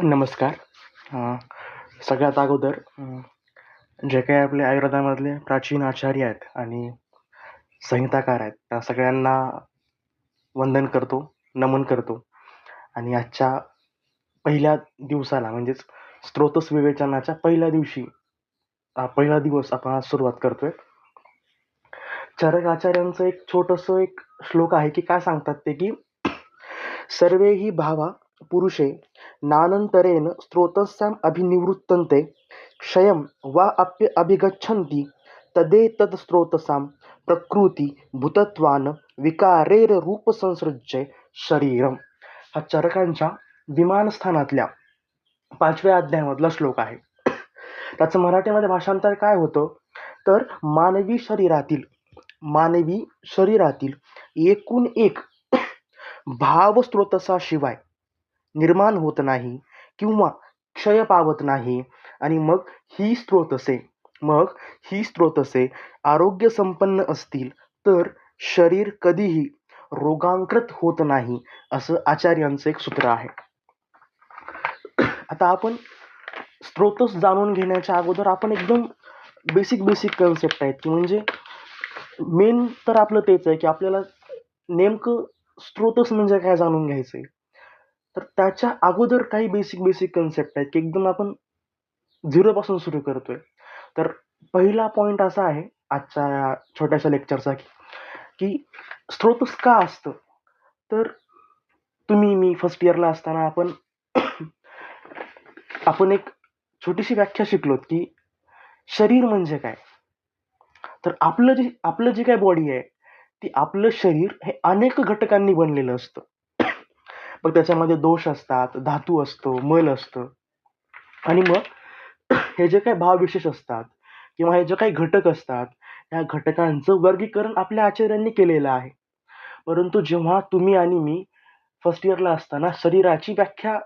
नमस्कार. सगळ्यात अगोदर जे काही आपले आयुर्वेदामधले प्राचीन आचार्य आहेत आणि संहिताकार आहेत, त्या सगळ्यांना वंदन करतो, नमन करतो आणि आजच्या पहिल्या दिवसाला म्हणजेच स्त्रोतस विवेचनाच्या पहिल्या दिवशी पहिला दिवस आपण आज सुरुवात करतोय. चरक आचार्यांचं एक छोटंसं एक श्लोक आहे की काय सांगतात ते की सर्वे हि भावा पुरुषे नानंतरेण स्त्रोतस्याम् अभिनिवृत्तन्ते क्षयं वा अभिगच्छन्ति तदेतत् स्त्रोतसां प्रकृती भूतत्वान विकारेर शरीरम. हा चरकांच्या विमानस्थानातल्या 5व्या अध्यायामधला श्लोक आहे. त्याचं मराठीमध्ये भाषांतर काय होतं तर मानवी शरीरातील एकूण एक भाव स्त्रोतसाशिवाय निर्माण होत नाही किंवा क्षय पावत नाही आणि मग ही स्त्रोतसे आरोग्य संपन्न असतील तर शरीर कधीही रोगांकृत होत नाही, असं आचार्यांचं एक सूत्र आहे. आता आपण स्त्रोतस जाणून घेण्याच्या अगोदर आपण एकदम बेसिक कन्सेप्ट आहेत की म्हणजे मेन तर आपलं तेच आहे की आपल्याला नेमकं स्त्रोतस म्हणजे काय जाणून घ्यायचंय. तर त्याच्या अगोदर काही बेसिक कन्सेप्ट आहेत की एकदम आपण झिरोपासून सुरू करतोय. तर पहिला पॉईंट असा आहे आजच्या या छोट्याशा लेक्चरचा की स्त्रोतस का असतं. तर मी फर्स्ट इयरला असताना आपण एक छोटीशी व्याख्या शिकलोत की शरीर म्हणजे काय. तर आपलं जे काय बॉडी आहे ती आपलं शरीर हे अनेक घटकांनी बनलेलं असतं. मग त्याच्यामध्ये दोष असतात, धातू असतो, मल असतं आणि मग हे जे काही भावविशेष असतात किंवा हे जे काही घटक असतात या घटकांचं वर्गीकरण आपल्या आचार्यांनी केलेलं आहे. परंतु जेव्हा तुम्ही आणि मी फर्स्ट इयरला असताना शरीराची व्याख्या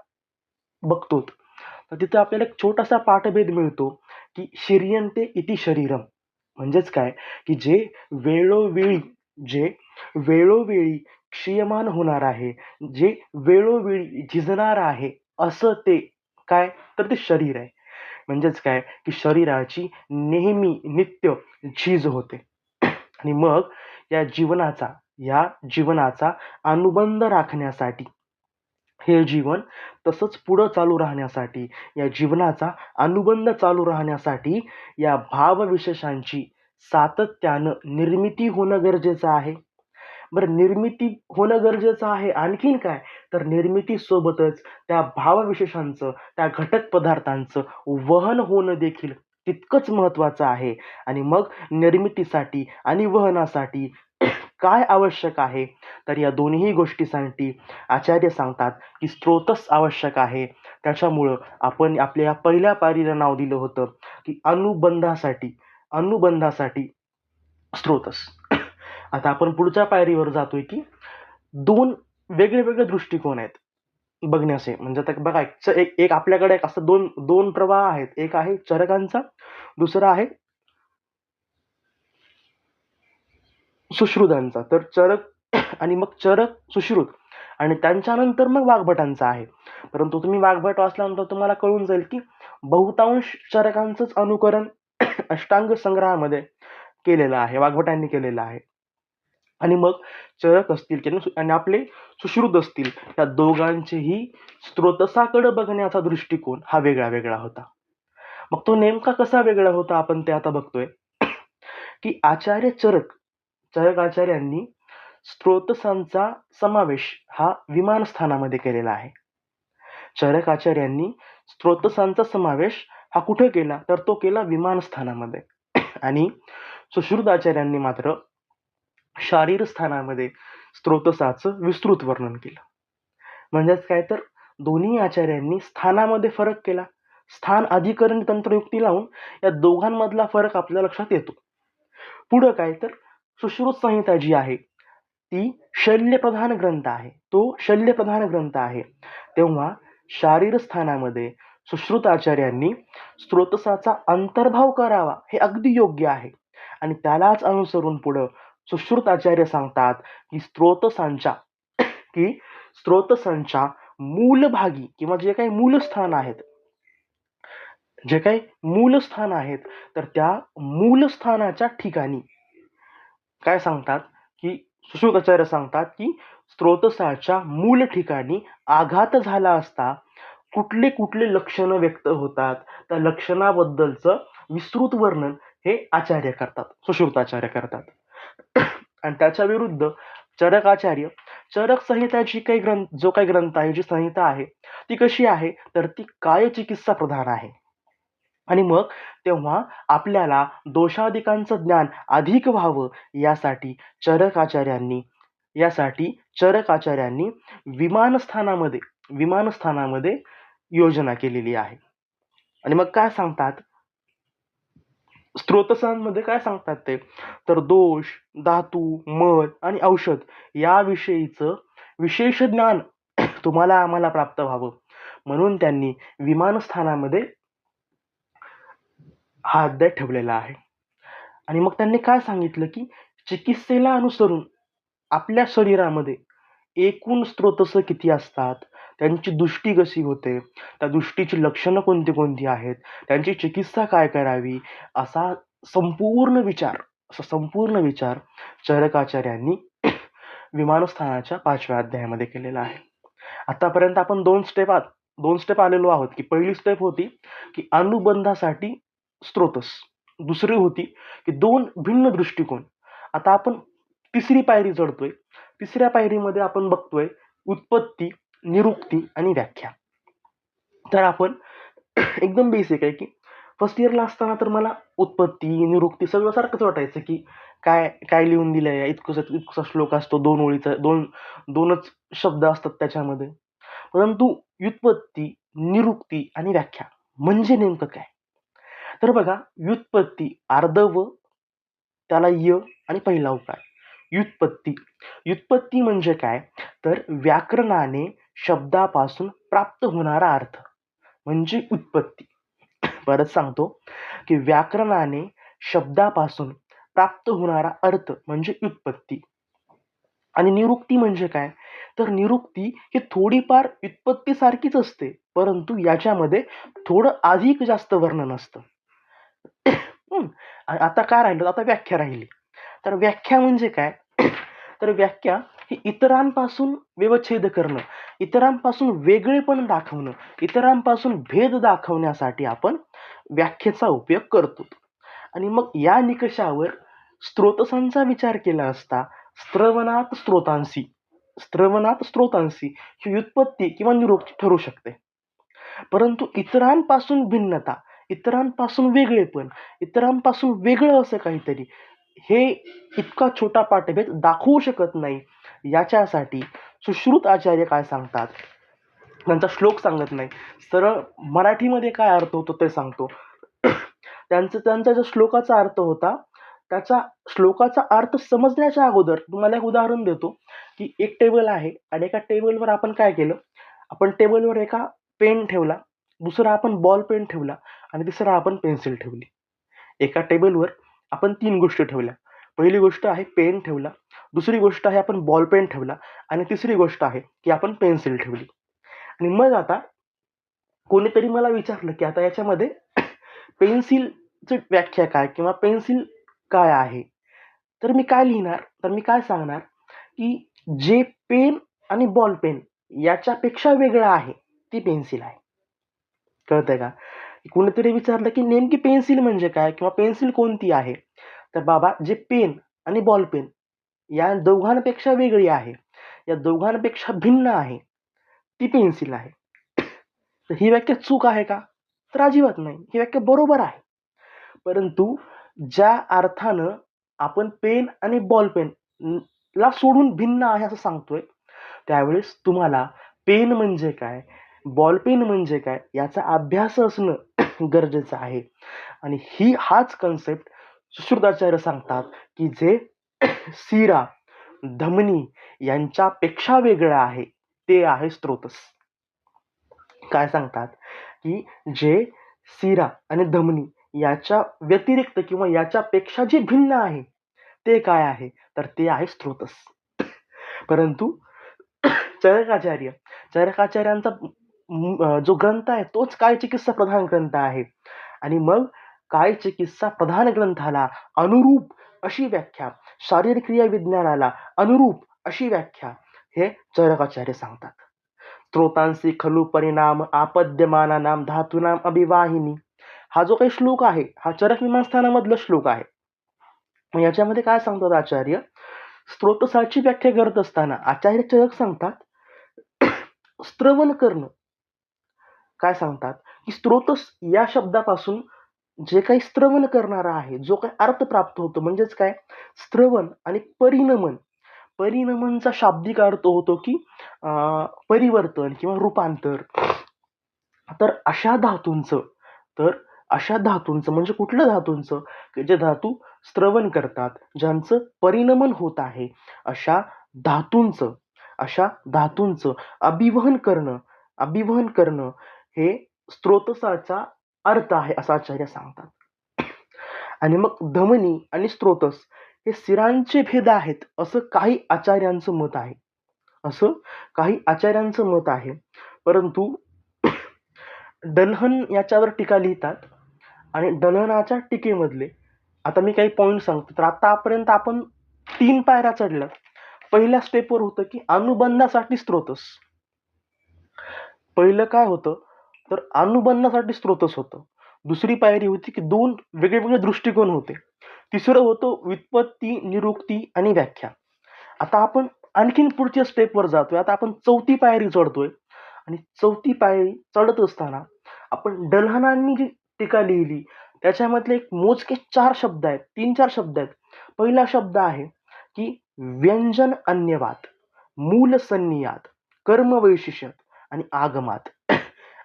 बघतो तर तिथे आपल्याला एक छोटासा पाठभेद मिळतो की शिरियन्ते इति शरीरम. म्हणजेच काय की जे वेळोवेळी क्षीयमान होणार आहे, जे वेळोवेळी झिजणार आहे, असं ते काय तर ते शरीर आहे. म्हणजेच काय की शरीराची नेहमी नित्य झीज होते आणि मग या जीवनाचा अनुबंध राखण्यासाठी, हे जीवन तसंच पुढं चालू राहण्यासाठी, या जीवनाचा अनुबंध चालू राहण्यासाठी या भावविशेषांची सातत्यानं निर्मिती होणं गरजेचं आहे. बरं, निर्मिती होणं गरजेचं आहे. आणखीन काय तर निर्मितीसोबतच त्या भावविशेषांचं, त्या घटक पदार्थांचं वहन होणं देखील तितकंच महत्त्वाचं आहे. आणि मग निर्मितीसाठी आणि वहनासाठी काय आवश्यक आहे तर या दोन्ही गोष्टीसाठी आचार्य सांगतात की स्त्रोतस आवश्यक आहे. त्याच्यामुळं आपण आपल्या या पहिल्या पायरीला नाव दिलं होतं की अनुबंधासाठी स्त्रोतस. आता आपण पुढच्या पायरीवर जातोय की 2 वेगळे दृष्टिकोन आहेत बघण्याचे. म्हणजे आता बघा एक आपल्याकडे एक असं दोन प्रवाह आहेत. एक आहे चरकांचा, दुसरा आहे सुश्रुतांचा. तर चरक आणि मग चरक, सुश्रुत आणि त्यांच्यानंतर मग वाग्भटांचा आहे. परंतु तुम्ही वाग्भट वाचल्यानंतर तुम्हाला कळून जाईल की बहुतांश चरकांचंच अनुकरण अष्टांग संग्रहामध्ये केलेलं आहे, वाग्भटांनी केलेलं आहे. आणि मग चरक असतील आणि आपले सुश्रुत असतील, या दोघांचेही स्त्रोतसाकडे बघण्याचा दृष्टिकोन हा वेगळा होता. मग तो नेमका कसा वेगळा होता आपण ते आता बघतोय की चरक आचार्यांनी स्त्रोतसांचा समावेश हा विमानस्थानामध्ये केलेला आहे. चरक आचार्यांनी स्त्रोतसांचा समावेश हा कुठे केला तर तो केला विमानस्थानामध्ये. आणि सुश्रुत आचार्यांनी मात्र शारीर स्थानामध्ये स्त्रोतसाचं विस्तृत वर्णन केलं. म्हणजेच काय तर दोन्ही आचार्यांनी स्थानामध्ये फरक केला. स्थान अधिकरण तंत्रयुक्ती लावून या दोघांमधला फरक आपल्या लक्षात येतो. पुढं काय तर सुश्रुत संहिता जी आहे ती शल्यप्रधान ग्रंथ आहे. तेव्हा शारीर स्थानामध्ये सुश्रुत आचार्यांनी स्त्रोतसाचा अंतर्भाव करावा हे अगदी योग्य आहे. आणि त्यालाच अनुसरून पुढं सुश्रुत आचार्य सांगतात की स्त्रोतसांच्या मूलभागी किंवा जे काही मूलस्थान आहेत, तर त्या मूलस्थानाच्या ठिकाणी काय सांगतात, की सुश्रुताचार्य सांगतात, की स्रोतसाच्या मूल ठिकाणी आघात झाला असता कुठले कुठले लक्षणं व्यक्त होतात, त्या लक्षणाबद्दलचं विस्तृत वर्णन हे आचार्य करतात, सुश्रुताचार्य करतात. आणि त्याच्या विरुद्ध चरकाचार्य, चरक संहिता जो काही ग्रंथ आहे, जी संहिता आहे, ती कशी आहे, तर ती कायचिकित्सा प्रधान आहे. आणि मग तेव्हा आपल्याला दोषाधिकांचं ज्ञान अधिक व्हावं यासाठी चरकाचार्यांनी विमानस्थानामध्ये योजना केलेली आहे. आणि मग काय सांगतात, स्त्रोतसांमध्ये काय सांगतात ते, तर दोष, धातू, मल आणि औषध याविषयीचं विशेष ज्ञान तुम्हाला आम्हाला प्राप्त व्हावं म्हणून त्यांनी विमानस्थानामध्ये हा अध्याय ठेवलेला आहे. आणि मग त्यांनी काय सांगितलं, की चिकित्सेला अनुसरून आपल्या शरीरामध्ये एकूण स्त्रोतस किती असतात, त्यांची दृष्टी कशी होते, त्या दृष्टीची लक्षणं कोणती कोणती आहेत, त्यांची चिकित्सा काय करावी, असा संपूर्ण विचार चरकाचार्यांनी विमानस्थानाच्या 5व्या अध्यायामध्ये केलेला आहे. आतापर्यंत आपण दोन स्टेप आलेलो आहोत, की पहिली स्टेप होती की अनुबंधासाठी स्त्रोतस, दुसरी होती की दोन भिन्न दृष्टिकोन. आता आपण तिसरी पायरी चढतोय. तिसऱ्या पायरीमध्ये आपण बघतोय उत्पत्ती, निरुक्ती आणि व्याख्या. तर आपण एकदम बेसिक आहे, की फर्स्ट इयरला असताना तर मला उत्पत्ती, निरुक्ती सगळं सारखंच वाटायचं, की काय काय लिहून दिलंय, इतकसा श्लोक असतो, दोनच शब्द असतात त्याच्यामध्ये. परंतु व्युत्पत्ती, निरुक्ती आणि व्याख्या म्हणजे नेमकं काय? तर बघा, व्युत्पत्ती अर्धव, त्याला य आणि पहिला उकार. व्युत्पत्ती म्हणजे काय, तर व्याकरणाने शब्दापासून प्राप्त होणारा अर्थ म्हणजे उत्पत्ती. परत सांगतो, की व्याकरणाने शब्दापासून प्राप्त होणारा अर्थ म्हणजे व्युत्पत्ती. आणि निरुक्ती म्हणजे काय, तर निरुक्ती ही थोडीफार व्युत्पत्तीसारखीच असते, परंतु याच्यामध्ये थोडं अधिक जास्त वर्णन असतं. आता काय राहिलं, आता व्याख्या राहिली. तर व्याख्या म्हणजे काय, तर व्याख्या ही इतरांपासून व्यवच्छेद करणं, इतरांपासून वेगळेपण दाखवणं, इतरांपासून भेद दाखवण्यासाठी आपण व्याख्येचा उपयोग करतो. आणि मग या निकषावर स्त्रोतसांचा विचार केला असता स्त्रवणात स्त्रोतांशी ही व्युत्पत्ती किंवा निरुक्ती ठरू शकते. परंतु इतरांपासून भिन्नता, इतरांपासून वेगळेपण, इतरांपासून वेगळं असं काहीतरी हे इतका छोटा पाठभेद दाखवू शकत नाही. याच्यासाठी सुश्रुत आचार्य काय सांगतात, त्यांचा श्लोक सांगत नाही, सरळ मराठीमध्ये काय अर्थ होतो ते सांगतो. त्यांचा जो श्लोकाचा अर्थ होता, त्याचा श्लोकाचा अर्थ समजण्याच्या अगोदर तुम्हाला एक उदाहरण देतो, की एक टेबल आहे आणि एका टेबलवर आपण काय केलं, आपण टेबलवर एका पेन ठेवला, दुसरा आपण बॉल पेन ठेवला आणि तिसरा आपण पेन्सिल ठेवली. एका टेबलवर आपण 3 गोष्टी ठेवल्या. पहिली गोष्ट आहे पेन ठेवला, दुसरी गोष्ट आहे आपण बॉल पेन ठेवला आणि तिसरी गोष्ट आहे की आपण पेन्सिल ठेवली. आणि मग आता कोणीतरी मला विचारलं, की आता याच्यामध्ये पेन्सिलची व्याख्या काय किंवा पेन्सिल काय आहे, तर मी काय लिहिणार, तर मी काय सांगणार, की जे पेन आणि बॉल पेन याच्यापेक्षा वेगळं आहे ती पेन्सिल आहे. कळतंय का? कोणीतरी विचारलं, की नेमकी पेन्सिल म्हणजे काय किंवा पेन्सिल कोणती आहे, तर बाबा जे पेन आणि बॉल पेन या दोघांपेक्षा वेगळी आहे, या दोघांपेक्षा भिन्न आहे, ती पेन्सिल आहे. तर ही व्याख्या चूक आहे का, तर अजिबात नाही, ही व्याख्या बरोबर आहे. परंतु ज्या अर्थानं आपण पेन आणि बॉल पेन ला सोडून भिन्न आहे असं सांगतोय, त्यावेळेस तुम्हाला पेन म्हणजे काय, बॉल पेन म्हणजे काय याचा अभ्यास असणं गरजेचं आहे. आणि हाच कन्सेप्ट सुश्रुताचार्य सांगतात, की जे सिरा, धमनी यांच्यापेक्षा वेगळं आहे ते आहे स्त्रोतस. काय सांगतात, की जे सिरा आणि धमनी याच्या व्यतिरिक्त किंवा याच्यापेक्षा जे भिन्न आहे ते काय आहे, तर ते आहे स्त्रोतस. परंतु चरकाचार्य चरकाचार्यांचा जो ग्रंथ आहे तोच काय चिकित्सा प्रधान ग्रंथ आहे. आणि मग काय चिकित्सा प्रधान ग्रंथाला अनुरूप अशी व्याख्या, शारीरिक क्रिया विज्ञानाला अनुरूप अशी व्याख्या हे चरकाचार्य सांगतात. स्त्रोतांसी खलु परिणाम आपद्यमानानाम धातूनाम अभिवाहिनी, हा जो काही श्लोक आहे हा चरक मीमांसामधला श्लोक आहे. याच्यामध्ये काय सांगतात आचार्य, स्त्रोतसाची व्याख्या करत असताना आचार्य चरक सांगतात स्त्रवण करणं. काय सांगतात की स्त्रोतस या शब्दापासून जे काही स्त्रवण करणारा आहे, जो काही अर्थ प्राप्त होतो, म्हणजेच काय स्त्रवण आणि परिणमन. परिणमनचा शाब्दिक अर्थ होतो की परिवर्तन किंवा रूपांतर. तर अशा धातूंचं म्हणजे कुठल्या धातूंचं, की जे धातू स्त्रवण करतात, ज्यांचं परिणमन होत आहे, अशा धातूंचं अभिवहन करणं हे स्त्रोतसाचा अर्थ आहे असं आचार्य सांगतात. आणि मग धमनी आणि स्त्रोतस हे शिरांचे भेद आहेत असं काही आचार्यांचं मत आहे. परंतु डल्हन याच्यावर टीका लिहितात आणि डल्हनाच्या टीकेमधले आता मी काही पॉईंट सांगतो. तर आतापर्यंत आपण 3 पायऱ्या चढल्या. पहिल्या स्टेपवर होतं की अनुबंधासाठी स्त्रोतस. पहिलं काय होतं तर अनुबंधासाठी स्त्रोतस होतं. दुसरी पायरी होती की 2 वेगवेगळे दृष्टिकोन होते. तिसरं होतं व्युत्पत्ती, निरुक्ती आणि व्याख्या. आता आपण आणखीन पुढच्या स्टेपवर जातोय. आता आपण 4थी पायरी चढतोय आणि 4थी पायरी चढत असताना आपण डल्हनांनी जी टीका लिहिली त्याच्यामधले एक मोजके 4 शब्द आहेत, 3-4 शब्द आहेत. पहिला शब्द आहे की व्यंजन अन्यवाद, मूल संनियात, कर्म वैशिष्ट्य आणि आगमात,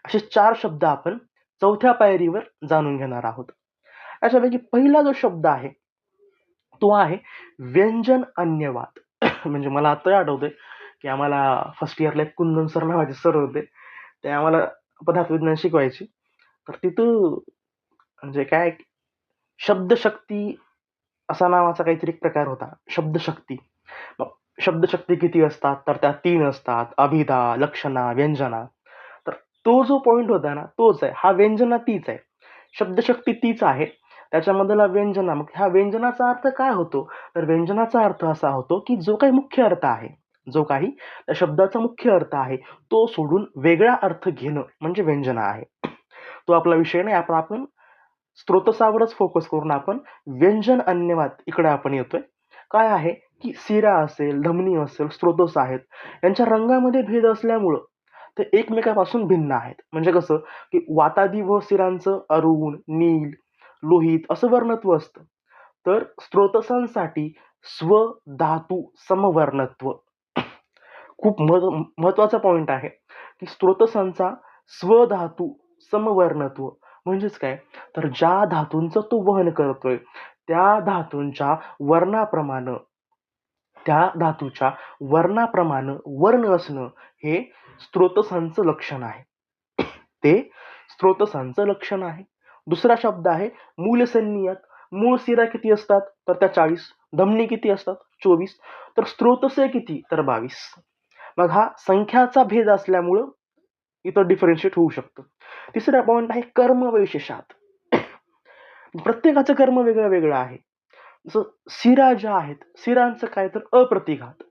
असे 4 शब्द आपण 4थ्या पायरीवर जाणून घेणार आहोत. अशापैकी पहिला जो शब्द आहे तो आहे व्यंजन अन्यवाद. म्हणजे मला आता आठवतंय की आम्हाला फर्स्ट इयरला एक कुंदन सर नावाचे सर होते, ते आम्हाला पदार्थ विज्ञान शिकवायचे. तर तिथं म्हणजे काय शब्दशक्ती असा नावाचा काहीतरी एक प्रकार होता, शब्दशक्ती. मग शब्दशक्ती किती असतात तर त्या 3 असतात, अभिधा, लक्षणा, व्यंजना. तर तो जो पॉइंट होता ना तोच आहे, हा व्यंजना तीच आहे, शब्दशक्ती तीच आहे, त्याच्यामधला व्यंजना. मग ह्या व्यंजनाचा अर्थ काय होतो तर व्यंजनाचा अर्थ असा होतो की जो काही मुख्य अर्थ आहे, जो काही त्या शब्दाचा मुख्य अर्थ आहे तो सोडून वेगळा अर्थ घेणं म्हणजे व्यंजना आहे. तो आपला विषय नाही. आपण स्त्रोतसावरच फोकस करून आपण व्यंजन अन्यवाद इकडे आपण येतोय. काय आहे की शिरा असेल, धमनी असेल, स्त्रोतस आहेत, यांच्या रंगामध्ये भेद असल्यामुळं ते एकमेकापासून भिन्न आहेत. म्हणजे कसं की वातादी व शिरांचं अरुण, नील, लोहित असं वर्णत्व असतं. तर स्त्रोतसांसाठी स्व धातू समवर्णत्व खूप महत्वाचा पॉइंट आहे की स्त्रोतसांचा स्वधातू समवर्णत्व म्हणजेच काय तर ज्या धातूंचं तो वहन करतोय त्या धातूच्या वर्णाप्रमाणे वर्ण असणं हे स्त्रोतसांचं लक्षण आहे. ते स्त्रोतसांचं लक्षण आहे. दुसरा शब्द आहे मूलसंनियत. मूळ शिरा किती असतात तर त्या 40, धमनी किती असतात 24, तर स्त्रोतसे किती तर 22. मग हा संख्याचा भेद असल्यामुळं इथं डिफरन्शिएट होऊ शकतं. तिसरा पॉइंट आहे कर्म वैशेषात. प्रत्येकाचं कर्म वेगळं वेगळं आहे. जसं शिरा ज्या आहेत, शिरांचं काय तर अप्रतिघात,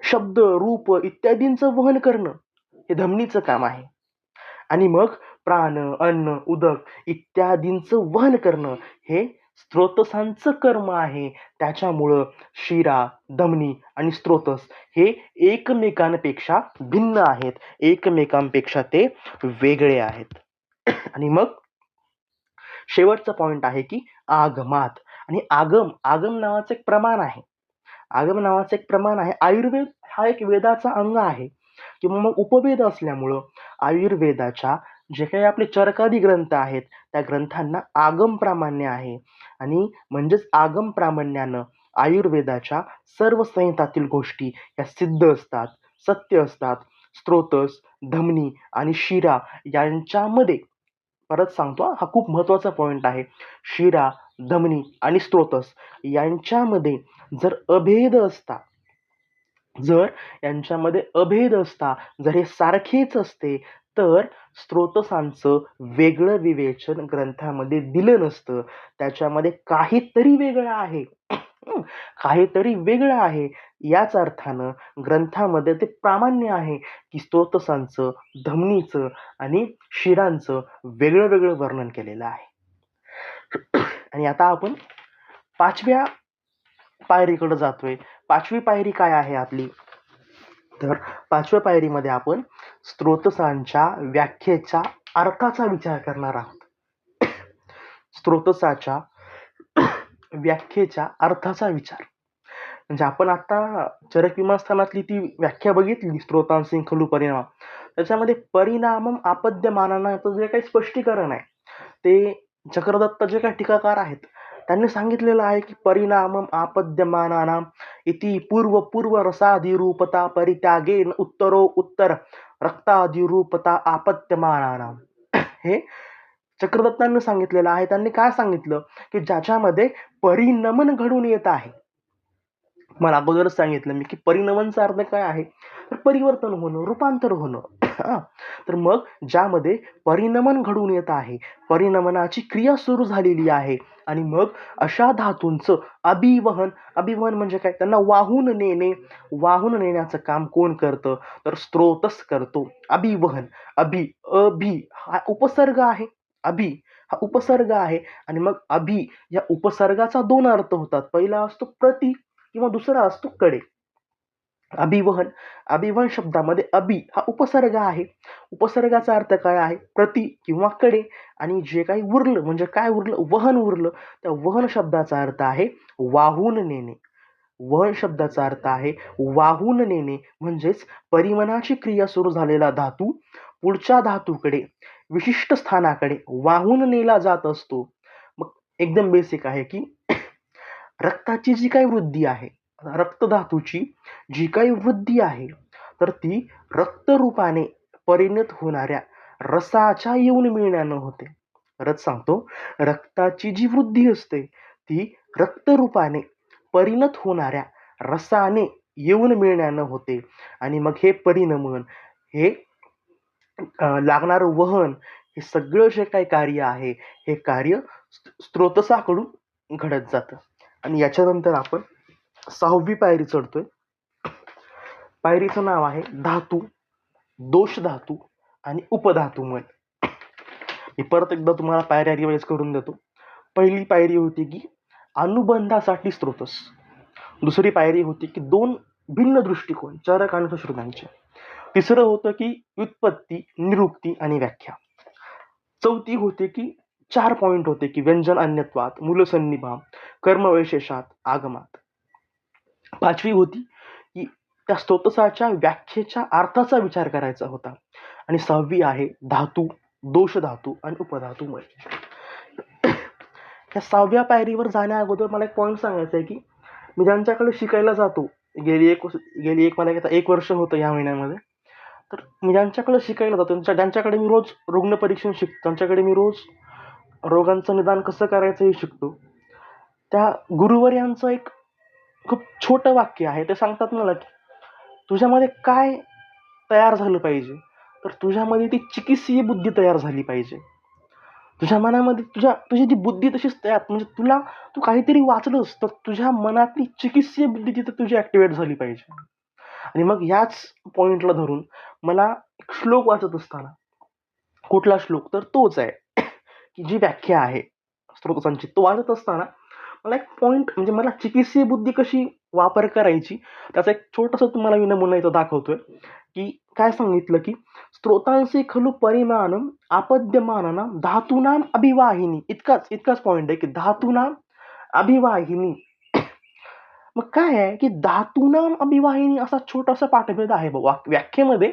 शब्द, रूप इत्यादींचं वहन करणं हे धमनीचं काम आहे. आणि मग प्राण, अन्न, उदक इत्यादींचं वहन करणं हे स्त्रोतसांचं कर्म आहे. त्याच्यामुळं शिरा, धमनी आणि स्त्रोतस हे एकमेकांपेक्षा भिन्न आहेत, एकमेकांपेक्षा ते वेगळे आहेत. आणि मग शेवटचा पॉइंट आहे की आगमात. आणि आगम नावाचं एक प्रमाण आहे. आयुर्वेद हा एक वेदाचा अंग आहे किंवा मग उपवेद असल्यामुळं आयुर्वेदाच्या जे काही आपले चरकादी ग्रंथ आहेत त्या ग्रंथांना आगम प्रामाण्य आहे. आणि म्हणजेच आगम प्रामाण्यानं आयुर्वेदाच्या सर्व संहितातील गोष्टी या सिद्ध असतात, सत्य असतात. स्त्रोतस, धमनी आणि शिरा यांच्यामध्ये, परत सांगतो हा खूप महत्वाचा पॉइंट आहे, शिरा, धमनी आणि स्त्रोतस यांच्यामध्ये जर अभेद असता जर यांच्यामध्ये अभेद असता, जर हे सारखेच असते, तर स्रोतसांचं वेगळं विवेचन ग्रंथामध्ये दिलं नसतं. त्याच्यामध्ये काहीतरी वेगळं आहे. हं, काहीतरी वेगळं आहे. याच अर्थानं ग्रंथामध्ये ते प्रामाण्य आहे, की स्रोतसांचं, धमनीचं आणि शिरांचं वेगळं वेगळं वर्णन केलेलं आहे. आणि आता आपण 5व्या पायरीकडे जातोय. 5वी पायरी काय आहे आपली? तर 5व्या पायरीमध्ये आपण स्रोतसांच्या व्याख्येच्या अर्थाचा विचार करणार आहोत. स्रोतसाच्या व्याख्येच्या अर्थाचा विचार म्हणजे आपण आता चरक विमास्थानातली ती व्याख्या बघितली, स्रोतांसी खलु परिणाम. त्याच्यामध्ये परिणामम आपद्यमानानं जे काही स्पष्टीकरण आहे, ते चक्रदत्त जे काही टीकाकार आहेत त्यांनी सांगितलेलं आहे की परिणामम आपद्यमानानाम इति पूर्व रसादिरूपता परित्यागेन उत्तरो उत्तर रक्तादिरूपता आपद्यमानानाम. हे चक्रदत्तांनी सांगितलेलं आहे. त्यांनी काय सांगितलं की ज्याच्यामध्ये परिणमन घडून येत आहे. मला अगोदरच सांगितलं मी की परिणमनचा अर्थ काय आहे, तर परिवर्तन होणं, रूपांतर होणं. तर मग ज्यामध्ये परिणमन घडून येत आहे, परिणमनाची क्रिया सुरू झालेली आहे आणि मग अशा धातूंचं अभिवहन म्हणजे काय, त्यांना वाहून नेण्याचं काम कोण करतं, तर स्रोतस करतो. अभिवहन, अभि हा उपसर्ग आहे. अभि हा उपसर्ग आहे आणि मग अभि या उपसर्गाचा 2 अर्थ होतात. पहिला असतो प्रति किंवा दुसरा असतो कडे. अभिवहन शब्दामध्ये अभि हा उपसर्ग आहे. उपसर्गाचा अर्थ काय आहे, प्रति किंवा कडे. आणि जे काही उरलं म्हणजे काय उरलं, वहन उरलं. त्या वहन शब्दाचा अर्थ आहे वाहून नेणे. वहन शब्दाचा अर्थ आहे वाहून नेणे. म्हणजेच परिमनाची क्रिया सुरू झालेला धातू पुढच्या धातूकडे, विशिष्ट स्थानाकडे वाहून नेला जात असतो. मग एकदम बेसिक आहे की रक्ताची जी काही वृद्धी आहे, रक्तधातूची जी काही वृद्धी आहे, तर ती रक्तरूपाने परिणत होणाऱ्या रसाच्या येऊन मिळण्यानं होते. परत सांगतो, रक्ताची जी वृद्धी असते ती रक्तरूपाने परिणत होणाऱ्या रसाने येऊन मिळण्यानं होते. आणि मग हे परिणमन, हे लागणारं वहन, हे सगळं जे काही कार्य आहे, हे कार्य स्रोतसाकडून घडत जातं. आणि याच्यानंतर आपण 6वी पायरी चढतोय. पायरीचं नाव आहे धातू, दोष धातू आणि उपधातूमय. मी परत एकदा तुम्हाला पायऱ्या रिवाइज करून देतो. पहिली पायरी होती की अनुबंधासाठी स्रोतस. दुसरी पायरी होती की 2 भिन्न दृष्टिकोन, चरक आणि सुश्रुतांचे. तिसरं होतं की व्युत्पत्ती, निरुक्ती आणि व्याख्या. चौथी होते की 4 पॉइंट होते की व्यंजन अन्यत्वात, मूलसन्निभाव, कर्मवैशेषात, आगमात. 5वी होती की त्या स्तोत्रसाच्या व्याख्येच्या अर्थाचा विचार करायचा होता. आणि 6वी आहे धातू, दोष धातू आणि उपधातूमय. या 6व्या पायरीवर जाण्या अगोदर मला एक पॉईंट सांगायचा आहे की मी ज्यांच्याकडे शिकायला जातो, गेली एक मला आता 1 वर्ष होतं या महिन्यामध्ये. तर मी ज्यांच्याकडे शिकायला जातो, ज्यांच्याकडे मी रोज रुग्ण परीक्षण शिकतो, त्यांच्याकडे मी रोज रोगांचं निदान कसं करायचं हे शिकतो, त्या गुरुवर्यांचं एक खूप छोटं वाक्य आहे. ते सांगतात मला की तुझ्यामध्ये काय तयार झालं पाहिजे, तर तुझ्यामध्ये ती चिकित्सीय बुद्धी तयार झाली पाहिजे. तुझ्या मनामध्ये तुझी ती बुद्धी तशीच तयार, म्हणजे तू काहीतरी वाचलंस तर तुझ्या मनातली चिकित्सीय बुद्धी तिथं तुझी ऍक्टिव्हेट झाली पाहिजे. आणि मग ह्याच पॉइंटला धरून मला एक श्लोक वाचत असताना, कुठला श्लोक, तर तोच आहे की जी व्याख्या आहे स्रोतसांची, तो वाचत असताना मला एक पॉइंट, म्हणजे मला चिकित्सीय बुद्धी कशी वापर करायची त्याचा एक छोटासा तुम्हाला मी नमुना इथं दाखवतोय. की काय सांगितलं की स्त्रोतांचे खलु परिमाणम आपद्यमानानाम धातूनाम अभिवाहिनी. इतकाच पॉइंट आहे की धातूनाम अभिवाहिनी. मग काय आहे की धातूनाम अभिवाहिनी असा छोटासा पाठभेद आहे व्याख्येमध्ये.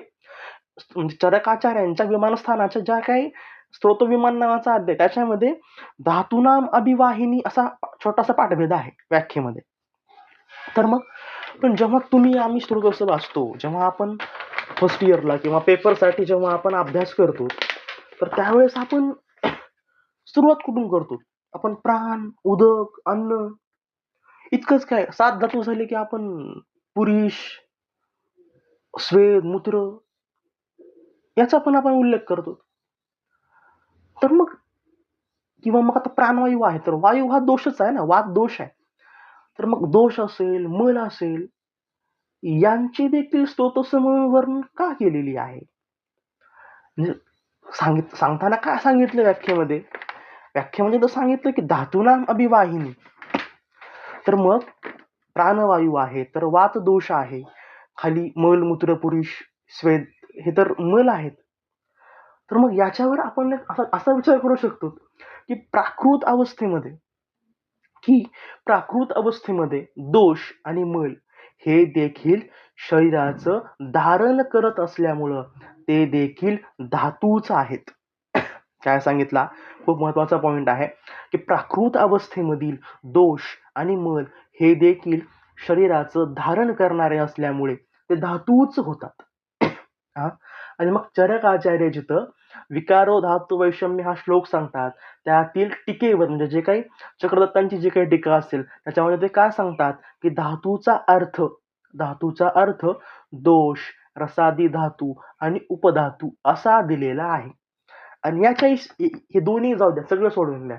म्हणजे चरकाचार्यांच्या विमानस्थानाच्या ज्या काही स्त्रोतविमान नावाचा अध्याय, त्याच्यामध्ये धातूनाम अभिवाहिनी असा छोटासा पाठभेद आहे व्याख्येमध्ये. तर मग पण जेव्हा आम्ही स्त्रोत असं वाचतो, जेव्हा आपण फर्स्ट इयरला किंवा पेपरसाठी जेव्हा आपण अभ्यास करतो, तर त्यावेळेस आपण सुरुवात कुठून करतो, आपण प्राण, उदक, अन्न, इतकंच काय 7 धातू झाले की आपण पुरुष, स्वेद, मूत्र याचा पण आपण उल्लेख करतो. तर मग किंवा मग आता प्राणवायू आहे, तर वायू हा दोषच आहे ना, वात दोष आहे. तर मग दोष असेल, मल असेल, यांची देखील स्तोत्रसमूह वर्णन का केलेली आहे? म्हणजे सांगताना काय सांगितलं व्याख्येमध्ये? व्याख्येमध्ये तर सांगितलं की धातूनाम अभिवाहिनी. तर मग प्राणवायू आहे, तर वात दोष आहे. खाली मल, मूत्र, पुरुष, स्वेद हे तर मल आहेत. तर मग याच्यावर आपण असा विचार करू शकतो की प्राकृत अवस्थेमध्ये दोष आणि मल हे देखील शरीराचं धारण करत असल्यामुळं ते देखील धातूच आहेत. काय सांगितला? खूप महत्वाचा पॉइंट आहे की प्राकृत अवस्थेमधील दोष आणि मल हे देखील शरीराचं धारण करणारे असल्यामुळे ते धातूच होतात. हा आणि मग चरकाचार्य जिथं विकारो धातू वैषम्य हा श्लोक सांगतात, त्यातील टीकेवर म्हणजे जे काही चक्रदत्तांची जी काही टीका असेल त्याच्यामध्ये ते काय सांगतात की धातूचा अर्थ दोष, रसादी धातू आणि उपधातू असा दिलेला आहे. आणि याच्या हे दोन्ही जाऊ द्या, सगळं सोडून द्या.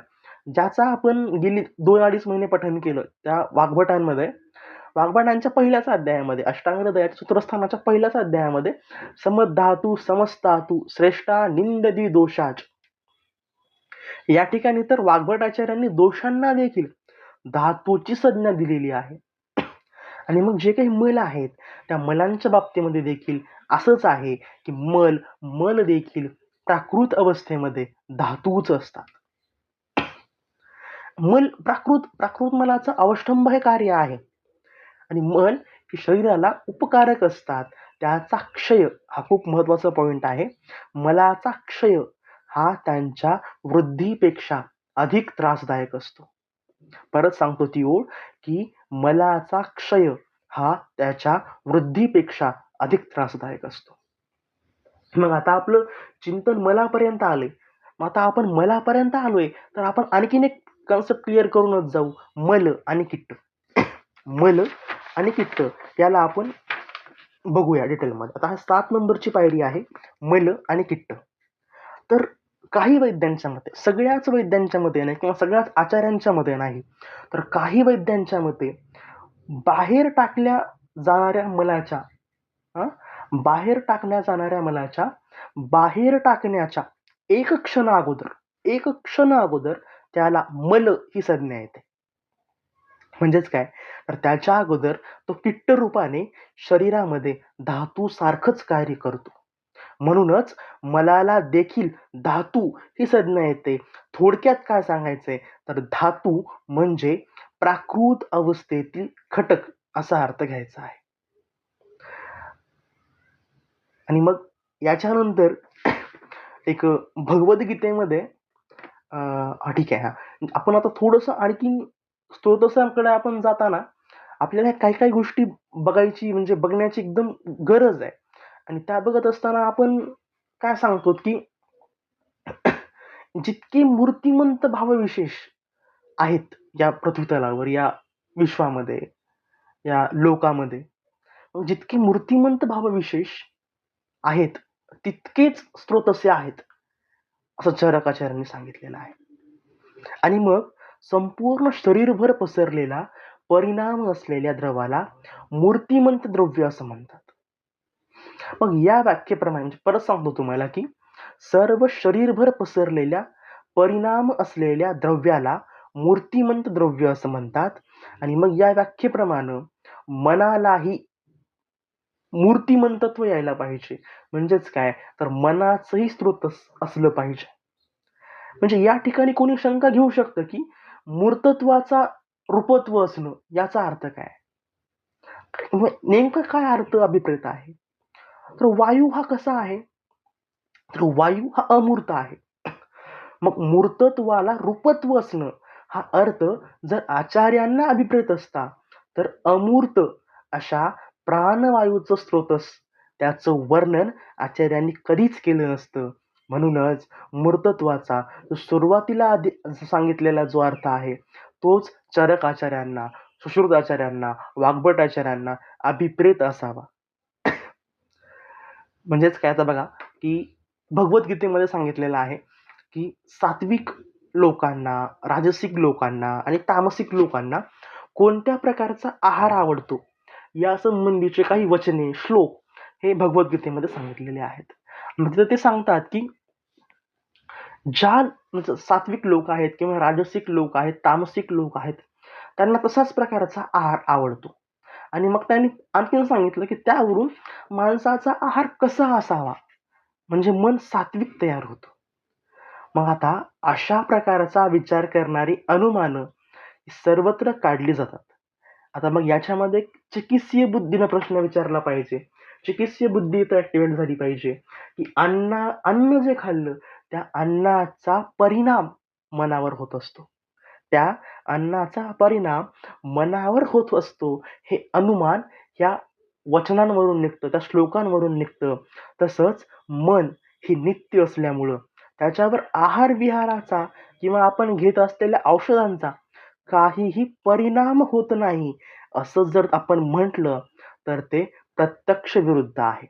ज्याचा आपण गेली 2-2.5 महिने पठण केलं त्या वाग्भटांच्या पहिल्याच अध्यायामध्ये, अष्टांग हृदयाच्या सूत्रस्थानाच्या पहिल्याच अध्यायामध्ये समधातू समस्तातू श्रेष्ठा निंददी दोषाच या ठिकाणी तर वाग्भट आचार्यांनी दोषांना देखील धातूची संज्ञा दिलेली आहे. आणि मग जे काही मल आहेत त्या मलांच्या बाबतीमध्ये देखील असंच आहे की मल देखील प्राकृत अवस्थेमध्ये धातूच असतात. प्राकृत मलाचं अवष्टंभ हे कार्य आहे आणि मल हे शरीराला उपकारक असतात. त्याचा क्षय हा खूप महत्वाचा पॉइंट आहे. मलाचा क्षय हा त्यांच्या वृद्धीपेक्षा अधिक त्रासदायक असतो. परत सांगतो ती ओळ की मलाचा क्षय हा त्याच्या वृद्धीपेक्षा अधिक त्रासदायक असतो. मग आता आपलं चिंतन मलापर्यंत आले. मग आता आपण मलापर्यंत आलोय तर आपण आणखीन एक कन्सेप्ट क्लिअर करूनच जाऊ. मल आणि किट्ट. मल आणि किट्ट याला आपण बघूया डिटेलमध्ये. आता हा 7 नंबरची पायरी आहे, मल आणि किट्ट. तर काही वैद्यांच्या मते, सगळ्याच वैद्यांच्या मते नाही किंवा सगळ्याच आचार्यांच्या मते नाही, तर काही वैद्यांच्या मते बाहेर टाकल्या जाणाऱ्या मलाच्या बाहेर टाकल्या जाणाऱ्या मलाच्या बाहेर टाकण्याच्या एक क्षण अगोदर त्याला मल ही संज्ञा येते. म्हणजेच काय, तर त्याच्या अगोदर तो किट्ट रूपाने शरीरामध्ये धातू सारखंच कार्य करतो. म्हणूनच मलाला देखील धातू ही संज्ञा येते. थोडक्यात काय सांगायचंय, तर धातू म्हणजे प्राकृत अवस्थेतील घटक असा अर्थ घ्यायचा आहे. आणि मग याच्यानंतर एक भगवद्गीतेमध्ये ठीक आहे. आपण आता थोडंसं आणखीन स्त्रोतसांकडे आपण जाताना आपल्याला काही काही गोष्टी बघण्याची एकदम गरज आहे. आणि त्या बघत असताना आपण काय सांगतो की जितके मूर्तिमंत भावविशेष आहेत या पृथ्वीतलावर, या विश्वामध्ये, या लोकामध्ये, जितके मूर्तिमंत भावविशेष आहेत तितकेच स्त्रोतसे आहेत असं चरकाचार्यांनी सांगितलेलं आहे. आणि मग संपूर्ण शरीरभर पसरलेला परिणाम असलेल्या द्रवाला मूर्तिमंत द्रव्य असं म्हणतात. मग या व्याख्येप्रमाणे परत सांगतो तुम्हाला की सर्व शरीरभर पसरलेल्या परिणाम असलेल्या द्रव्याला मूर्तिमंत द्रव्य असं म्हणतात. आणि मग या व्याख्येप्रमाणे मनालाही मूर्तिमंतत्व यायला पाहिजे. म्हणजेच काय, तर मनाचंही स्त्रोत असलं पाहिजे. म्हणजे या ठिकाणी कोणी शंका घेऊ शकतं की मूर्तत्वाचा रूपत्व असणं याचा अर्थ काय, नेमकं काय अर्थ अभिप्रेत आहे. तर वायू हा कसा आहे, तर वायू हा अमूर्त आहे. मग मूर्तत्वाला रूपत्व असणं हा अर्थ जर आचार्यांना अभिप्रेत असता, तर अमूर्त अशा प्राणवायूचं स्त्रोतस त्याचं वर्णन आचार्यांनी कधीच केलं नसतं. म्हणूनच मूर्तत्वाचा सुरुवातीला आधी सांगितलेला जो अर्थ आहे तोच चरक आचार्यांना, सुश्रुत आचार्यांना, वाग्भट आचार्यांना अभिप्रेत असावा. म्हणजेच काय, आता बघा की भगवद्गीतेमध्ये सांगितलेलं आहे की सात्विक लोकांना, राजसिक लोकांना आणि तामसिक लोकांना कोणत्या प्रकारचा आहार आवडतो, या संबंधीचे काही वचने, श्लोक हे भगवद्गीतेमध्ये सांगितलेले आहेत. म्हणजे ते सांगतात की ज्या म्हणजे सात्विक लोक आहेत किंवा राजसिक लोक आहेत, तामसिक लोक आहेत, त्यांना तसाच प्रकारचा आहार आवडतो. आणि मग त्यांनी आणखीन सांगितलं की त्यावरून माणसाचा आहार कसा असावा, म्हणजे मन सात्विक तयार होतं. मग आता अशा प्रकारचा विचार करणारी अनुमानं सर्वत्र काढली जातात. आता मग याच्यामध्ये चिकित्सीय बुद्धीनं प्रश्न विचारला पाहिजे. चिकित्सीय बुद्धी इथं ॲक्टिव्हेट झाली पाहिजे, की अन्न जे खाल्लं, त्या अन्नाचा परिणाम मनावर होत असतो. त्या अन्नाचा परिणाम मनावर होत असतो, हे अनुमान या वचनांवरून निघतं, त्या श्लोकांवरून निघतं. तसंच मन ही नित्य असल्यामुळं त्याच्यावर आहार-विहाराचा किंवा आपण घेत असलेल्या औषधांचा काहीही परिणाम होत नाही, असं जर आपण म्हटलं, तर ते प्रत्यक्ष विरुद्ध आहे.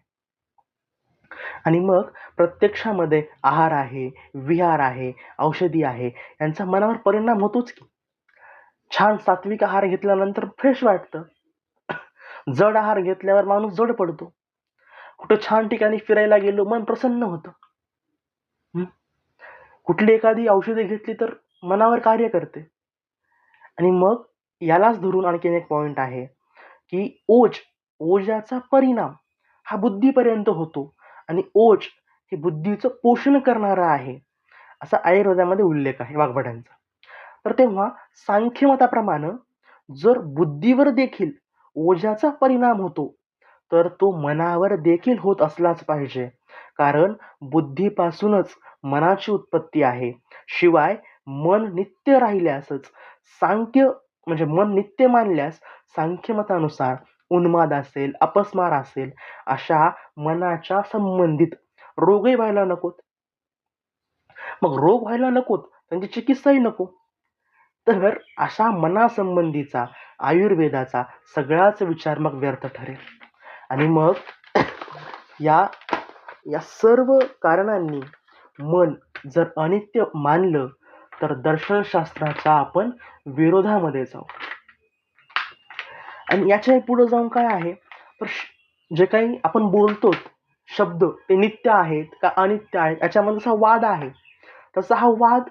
आणि मग प्रत्यक्षामध्ये आहार आहे, विहार आहे, औषधी आहे, यांचा मनावर परिणाम होतोच की. छान सात्विक आहार घेतल्यानंतर फ्रेश वाटतं. जड आहार घेतल्यावर माणूस जड पडतो. कुठं छान ठिकाणी फिरायला गेलो, मन प्रसन्न होतं. कुठली एखादी औषधे घेतली तर मनावर कार्य करते. आणि मग यालाच धरून आणखीन एक पॉइंट आहे, की ओझ्याचा परिणाम हा बुद्धीपर्यंत होतो आणि ओझ हे बुद्धीचं पोषण करणारं आहे, असा आयुर्वेदामध्ये उल्लेख आहे वाग्भटांचा. तर तेव्हा सांख्यमताप्रमाणे जर बुद्धीवर देखील ओझ्याचा परिणाम होतो, तर तो मनावर देखील होत असलाच पाहिजे. कारण बुद्धीपासूनच मनाची उत्पत्ती आहे. शिवाय मन नित्य राहिल्यासच सांख्य म्हणजे मन नित्य मानल्यास सांख्यमतानुसार उन्माद असेल, अपस्मार असेल, अशा मनाच्या संबंधित रोगही व्हायला नकोत. मग रोग व्हायला नकोत, त्यांची चिकित्साही नको. तर अशा मनासंबंधीचा आयुर्वेदाचा सगळाच विचार मग व्यर्थ ठरेल. आणि मग या या सर्व कारणांनी मन जर अनित्य मानलं, तर दर्शनशास्त्राच्या आपण विरोधामध्ये जाऊ. आणि याच्याही पुढे जाऊन काय आहे, तर जे काही आपण बोलतो शब्द, ते नित्य आहेत का अनित्य आहेत, याच्यामध्ये जसा वाद आहे, तसा हा वाद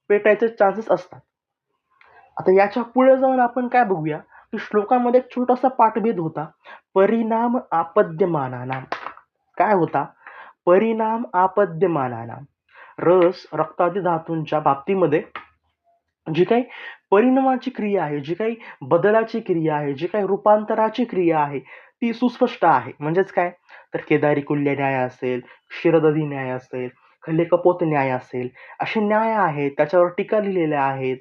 पेटायचे चान्सेस असतात. आता याच्या पुढे जाऊन आपण काय बघूया, की श्लोकामध्ये एक छोटासा पाठभेद होता. परिणाम आपद्यमानानाम. काय होता? परिणाम आपद्यमानानाम. रस, रक्तादी धातूंच्या बाबतीमध्ये जी काही परिणामाची क्रिया आहे, जी काही बदलाची क्रिया आहे, जी काही रूपांतराची क्रिया आहे, ती सुस्पष्ट आहे. म्हणजेच काय, तर केदारी कुल्य न्याय असेल, क्षीरदधी न्याय असेल, खल्ले कपोत न्याय असेल, असे न्याय आहेत, त्याच्यावर टीका लिहिलेल्या आहेत.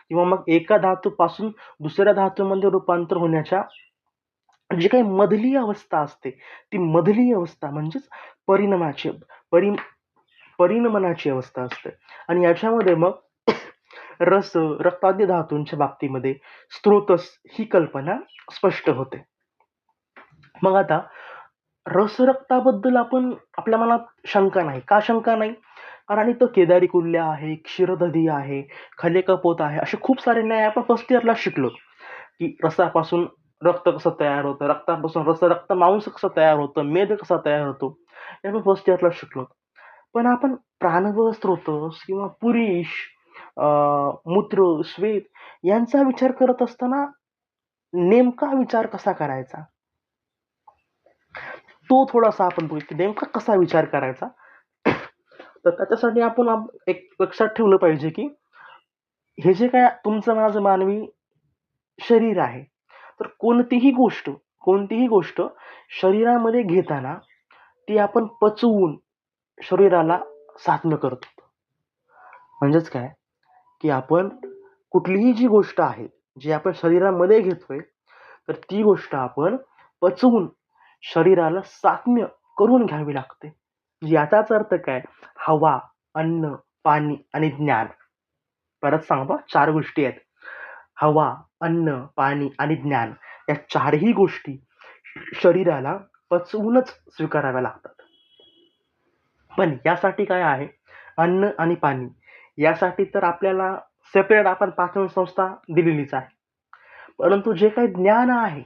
किंवा मग एका धातूपासून दुसऱ्या धातूमध्ये रूपांतर होण्याच्या जी काही मधली अवस्था असते, ती मधली अवस्था म्हणजेच परिणमाची परिणमनाची अवस्था असते. आणि याच्यामध्ये मग रस, रक्तादी धातूंच्या बाबतीमध्ये स्त्रोतस ही कल्पना स्पष्ट होते. मग आता रसरक्ताबद्दल आपल्या मनात शंका नाही. का शंका नाही? कारण इथं केदारी कुल्य आहे, क्षीरदधी आहे, खलेकपोत आहे, असे खूप सारे न्याय आपण फर्स्ट इयरला शिकलो, की रसापासून रक्त कसं तयार होतं, रक्तापासून रक्त मांस कसं तयार होतं, मेद कसा तयार होतो, हे आपण फर्स्ट इयरला शिकलो. पण आपण प्राणव स्त्रोतस किंवा पुरीश, मूत्र, श्वेत यांचा विचार करत असताना नेमका विचार कसा करायचा? तो थोडासा आपण बघू, की नेमका कसा विचार करायचा? तर त्याच्यासाठी आपण एक लक्षात ठेवलं पाहिजे, की हे जे काय तुमचं माझं मानवी शरीर आहे, तर कोणतीही गोष्ट शरीरामध्ये घेताना ती आपण पचवून शरीराला साध्य करतो. म्हणजेच काय, की आपण कुठलीही जी गोष्ट आहे, जी आपण शरीरामध्ये घेतोय, तर ती गोष्ट आपण पचवून शरीराला साम्य करून घ्यावी लागते. याचाच अर्थ काय, हवा, अन्न, पाणी आणि ज्ञान. परत सांगतो, 4 गोष्टी आहेत. हवा, अन्न, पाणी आणि ज्ञान, या 4ही गोष्टी शरीराला पचवूनच स्वीकाराव्या लागतात. पण यासाठी काय आहे, अन्न आणि पाणी यासाठी तर आपल्याला सेपरेट आपण पाचन संस्था दिलेलीच आहे. परंतु जे काही ज्ञान आहे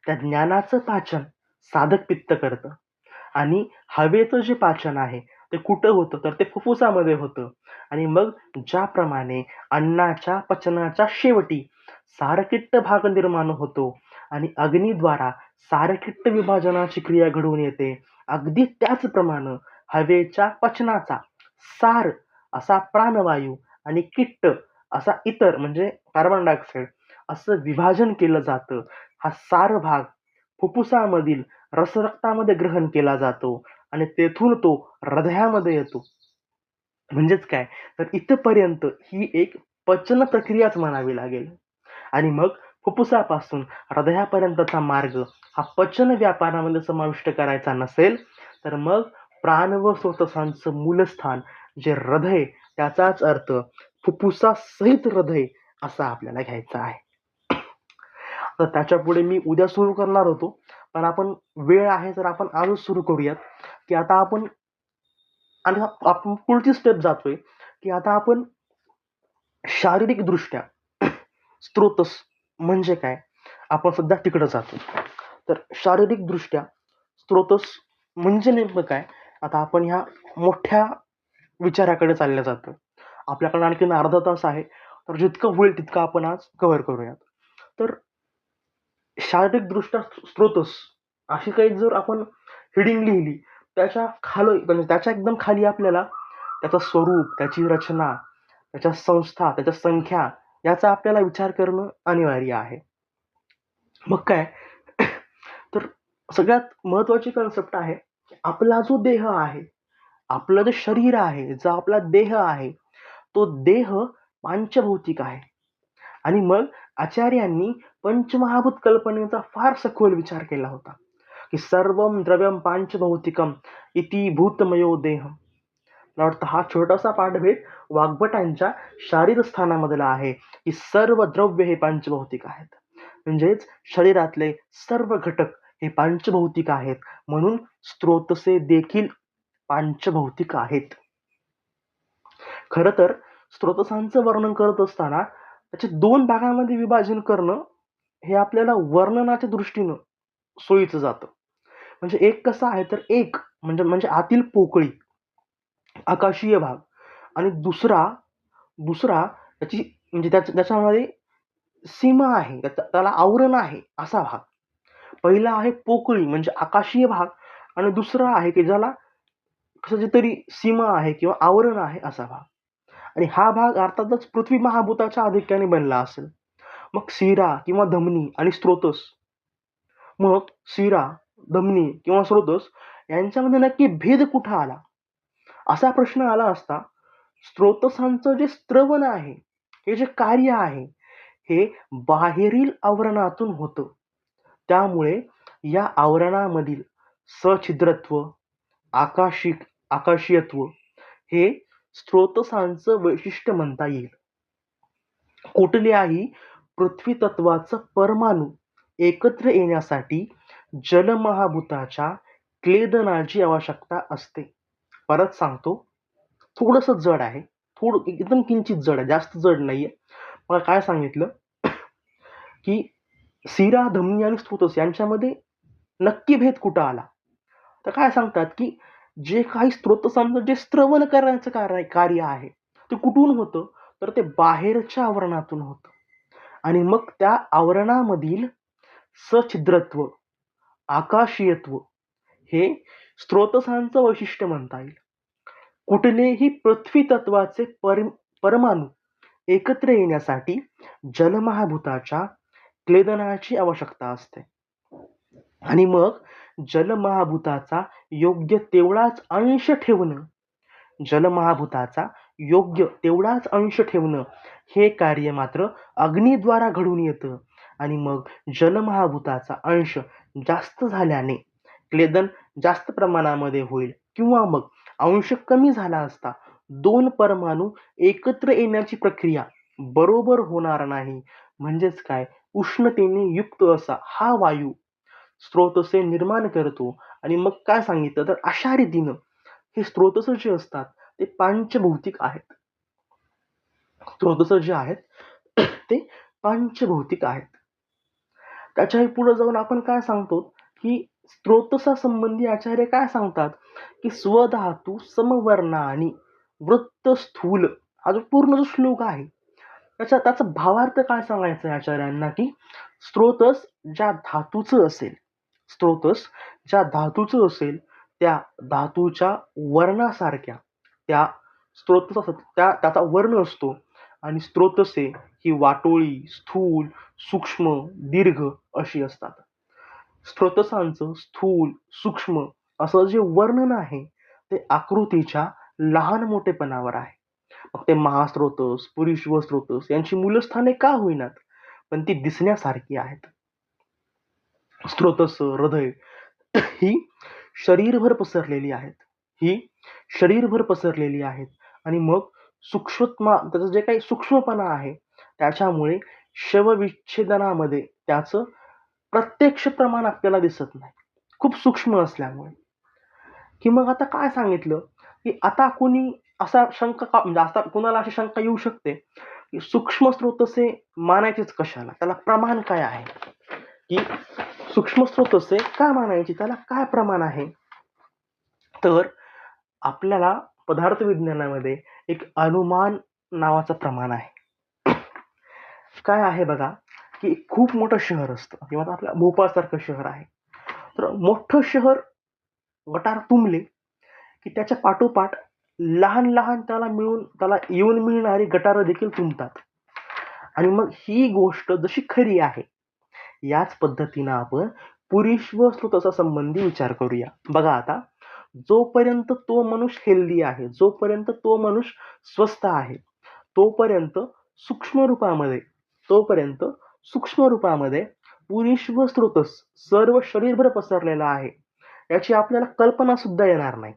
त्या ज्ञानाचं पाचन साधक पित्त करतं. आणि हवेचं जे पाचन आहे ते कुठं होतं, तर ते फुफ्फुसामध्ये होतं. आणि मग ज्याप्रमाणे अन्नाच्या पचनाच्या शेवटी सारकिट्ट भाग निर्माण होतो आणि अग्नीद्वारा सारकिट्ट विभाजनाची क्रिया घडून येते, अगदी त्याचप्रमाणे हवेच्या पचनाचा सार असा प्राणवायू आणि किट्ट असा इतर म्हणजे कार्बन डायऑक्साईड असं विभाजन केलं जातं. हा सार भाग फुफ्फुसामधील रसरक्तामध्ये ग्रहण केला जातो आणि तेथून तो हृदयामध्ये येतो. म्हणजेच काय, तर इथपर्यंत ही एक पचन प्रक्रियाच म्हणावी लागेल. आणि मग फुफ्फुसापासून हृदयापर्यंतचा मार्ग हा पचन व्यापारामध्ये समाविष्ट करायचा नसेल, तर मग प्राण व स्रोतसांचं मूलस्थान जे हृदय, त्याचाच अर्थ फुफ्फुसासहित हृदय असा आपल्याला घ्यायचा आहे. तर त्याच्यापुढे मी उद्या सुरू करणार होतो, पण आपण वेळ आहे तर आपण आजच सुरू करूयात, की आता आपण आणि आपण पुढची स्टेप जातोय, की आता आपण शारीरिकदृष्ट्या स्त्रोतस म्हणजे काय, आपण सध्या तिकडं जातो. तर शारीरिकदृष्ट्या स्त्रोतस म्हणजे नेमकं काय, आता आपण ह्या मोठ्या विचाराकडे चालल्या जातो. आपल्याकडे आणखीन अर्धा तास आहे, तर जितकं होईल तितकं आपण आज कव्हर करूयात. तर शारीरिकदृष्ट्या स्त्रोतस अशी काही जर आपण हेडिंग लिहिली, त्याच्या खाली म्हणजे त्याच्या एकदम खाली आपल्याला त्याचं स्वरूप, त्याची रचना, त्याच्या संस्था, त्याच्या संख्या याचा आपल्याला विचार करणं अनिवार्य आहे. मग काय, तर सगळ्यात महत्वाची कन्सेप्ट आहे, आपला जो देह आहे, आपलं जे शरीर आहे, जो आपला देह आहे, तो देह पांचभौतिक आहे. आणि मग आचार्यांनी पंचमहाभूत कल्पनेचा फार सखोल विचार केला होता, की सर्वम द्रव्यम पांचभौतिकम इति भूतमयो देह. मला वाटतं हा छोटासा पाठभेद वाग्भटांच्या शारीर स्थानामधला आहे, की सर्व द्रव्य हे पांचभौतिक आहेत. म्हणजेच शरीरातले सर्व घटक हे पांचभौतिक आहेत, म्हणून स्त्रोतसे देखील पांचभौतिक आहेत. खरं तर स्त्रोतसांचं वर्णन करत असताना त्याचे दोन भागामध्ये विभाजन करणं हे आपल्याला वर्णनाच्या दृष्टीनं सोयीचं जातं. म्हणजे एक कसं आहे, तर एक म्हणजे म्हणजे आतील पोकळी, आकाशीय भाग, आणि दुसरा दुसरा त्याची म्हणजे त्याच्यामध्ये सीमा आहे, त्याला आवरण आहे असा भाग. पहिला आहे पोकळी म्हणजे आकाशीय भाग, आणि दुसरा आहे की ज्याला कशाची तरी सीमा आहे किंवा आवरण आहे असा भाग. आणि हा भाग अर्थातच पृथ्वी महाभूताच्या आधिक्याने बनला असेल. मग शिरा किंवा धमनी आणि स्त्रोतस, मग शिरा, धमनी किंवा स्रोतस यांच्यामध्ये नक्की भेद कुठं आला, असा प्रश्न आला असता स्त्रोतसांचं जे स्त्रवण आहे, हे जे कार्य आहे, हे बाहेरील आवरणातून होतं. त्यामुळे या आवरणामधील सछिद्रत्व, आकाशीयत्व हे स्त्रोतसांचं वैशिष्ट्य म्हणता येईल. कुठल्याही पृथ्वी तत्वाचं परमाणू एकत्र येण्यासाठी जलमहाभूताच्या क्लेदनाची आवश्यकता असते. परत सांगतो, थोडंसं जड आहे, थोडं एकदम किंचित जड आहे, जास्त जड नाहीये. मला काय सांगितलं, की शिरा, धमनी आणि स्त्रोतस यांच्यामध्ये नक्की भेद कुठं आला, तर काय सांगतात, की जे काही स्त्रोतसांचं जे स्त्रवण करण्याचं कार्य आहे ते कुठून होतं, तर ते बाहेरच्या आवरणातून होतं. आणि मग त्या आवरणामधील सछिद्रत्व, आकाशीयत्व हे स्त्रोतसांचं वैशिष्ट्य म्हणता येईल. कुठलेही पृथ्वी तत्वाचे परमाणू एकत्र येण्यासाठी जलमहाभूताच्या क्लेदनाची आवश्यकता असते. आणि मग जलमहाभूताचा योग्य तेवढाच अंश ठेवणं, जलमहाभूताचा योग्य तेवढाच अंश ठेवणं हे कार्य मात्र अग्नीद्वारा घडून येतं. आणि मग जलमहाभूताचा अंश जास्त झाल्याने क्लेदन जास्त प्रमाणामध्ये होईल, किंवा मग अंश कमी झाला असता दोन परमाणू एकत्र येण्याची प्रक्रिया बरोबर होणार नाही. म्हणजेच काय, उष्णतेने युक्त असा हा वायू स्त्रोतसे निर्माण करतो. आणि मग काय सांगितलं, तर अशा रीतीनं हे स्रोतस जे असतात ते पांचभौतिक आहेत. स्रोतस जे आहेत ते पांचभौतिक आहेत. त्याच्याही पुढे जाऊन आपण काय सांगतो की स्त्रोतसासंबंधी आचार्य काय सांगतात की स्वधातू समवर्णा आणि वृत्त स्थूल, हा जो पूर्ण जो श्लोक आहे त्याचा भावार्थ काय सांगायचा आहे आचार्यांना की स्त्रोतस ज्या धातूचं असेल, स्त्रोतस ज्या धातूचं असेल त्या धातूच्या वर्णासारख्या त्या स्त्रोतसा त्याचा वर्ण असतो. आणि स्त्रोतसे ही वाटोळी, स्थूल, सूक्ष्म, दीर्घ अशी असतात. स्त्रोतसांचं स्थूल, सूक्ष्म असं जे वर्णन आहे ते आकृतीच्या लहान मोठेपणावर आहे. मग ते महास्त्रोतस, पुरीश्व स्त्रोतस यांची मूलस्थाने का होईनात, पण ती दिसण्यासारखी आहेत. स्त्रोतस, हृदय ही शरीरभर पसरलेली आहेत. ही शरीरभर पसरलेली आहेत. आणि मग सूक्ष्मत्मा त्याचं जे काही सूक्ष्मपणा आहे त्याच्यामुळे शवविच्छेदनामध्ये त्याचं प्रत्यक्ष प्रमाण आपल्याला दिसत नाही, खूप सूक्ष्म असल्यामुळे. की मग आता काय सांगितलं की आता कोणी असा शंका का म्हणजे आता कोणाला अशी शंका येऊ शकते की सूक्ष्म स्रोतसे मानायचेच कशाला, त्याला प्रमाण काय आहे, की सूक्ष्म स्रोतसे का मानायची, त्याला काय प्रमाण आहे. तर आपल्याला पदार्थ विज्ञानामध्ये एक अनुमान नावाचं प्रमाण आहे. काय आहे बघा की खूप मोठं शहर असतं किंवा आपल्या भोपाळसारखं शहर आहे. तर मोठं शहर गटार तुंबले की त्याच्या पाठोपाठ लहान लहान त्याला येऊन मिळणारी गटारं देखील तुंबतात. आणि मग ही गोष्ट जशी खरी आहे याच पद्धतीनं आपण पुरीश्व स्त्रोतसा संबंधी विचार करूया. बघा आता जोपर्यंत तो मनुष्य हेल्दी आहे, जोपर्यंत तो मनुष्य स्वस्थ आहे, तोपर्यंत सूक्ष्म रूपामध्ये पुरीश्व स्त्रोतस सर्व शरीरभर पसरलेला आहे याची आपल्याला कल्पना सुद्धा येणार नाही.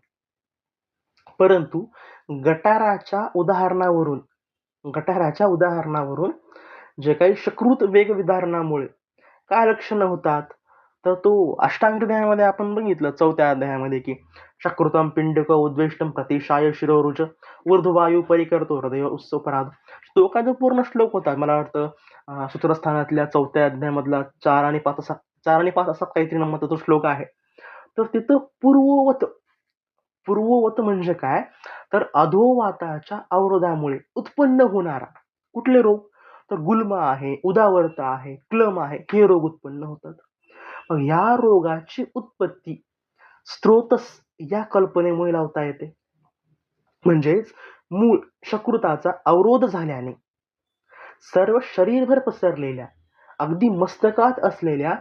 परंतु गटाराच्या उदाहरणावरून जे काही सकृत वेग विधारणामुळे काय लक्षणं होतात, तर तो अष्टांग अध्यायामध्ये आपण बघितलं 4थ्या अध्यायामध्ये की शकृतम पिंडक उद्वेष्टम प्रतिशाय शिरोरुज ऊर्ध्ववायू परिकरतो हृदय उत्सपराध. तो का जो पूर्ण श्लोक होता, मला वाटतं सूत्रस्थानातल्या 4थ्या अध्यायामधला 4 आणि 5 असा काहीतरी नंबरचा तो श्लोक आहे. तर तिथं पूर्ववत म्हणजे काय, तर अधोवाताच्या अवरोधामुळे उत्पन्न होणारा कुठले रोग, तर गुल्म आहे, उदावर्त आहे, क्लम आहे, हे रोग उत्पन्न होतात. मग या रोगाची उत्पत्ती स्त्रोतस या कल्पनेमुळे लावता येते. म्हणजेच मूळ शकृताचा अवरोध झाल्याने सर्व शरीरभर पसरलेल्या अगदी मस्तकात असलेल्या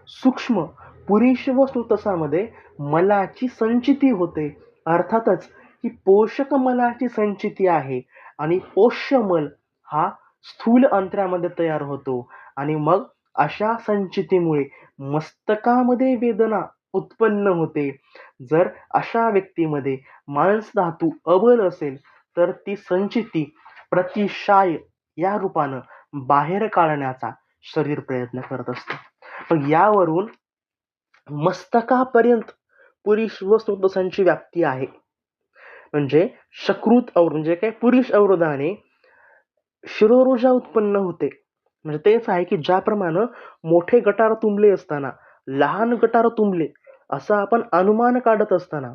सूक्ष्म पुरीश्व स्त्रोतसामध्ये मलाची संचिती होते. अर्थातच ही पोषक मलाची संचिती आहे आणि पोष्यमल हा स्थूल अंतरामध्ये तयार होतो. आणि मग अशा संचितीमुळे मस्तकामध्ये वेदना उत्पन्न होते. जर अशा व्यक्तीमध्ये मांसधातू अबल असेल तर ती संचिती प्रतिशाय या रूपानं बाहेर काढण्याचा शरीर प्रयत्न करत असते. मग यावरून मस्तकापर्यंत पुरीश्व स्त्रोतसांची व्याप्ती आहे. म्हणजे सकृत अवरोध म्हणजे काय, पुरुष अवरोधाने शिरोरुजा उत्पन्न होते. म्हणजे तेच आहे की ज्याप्रमाणे मोठे गटार तुंबले असताना लहान गटार तुंबले असं आपण अनुमान काढत असताना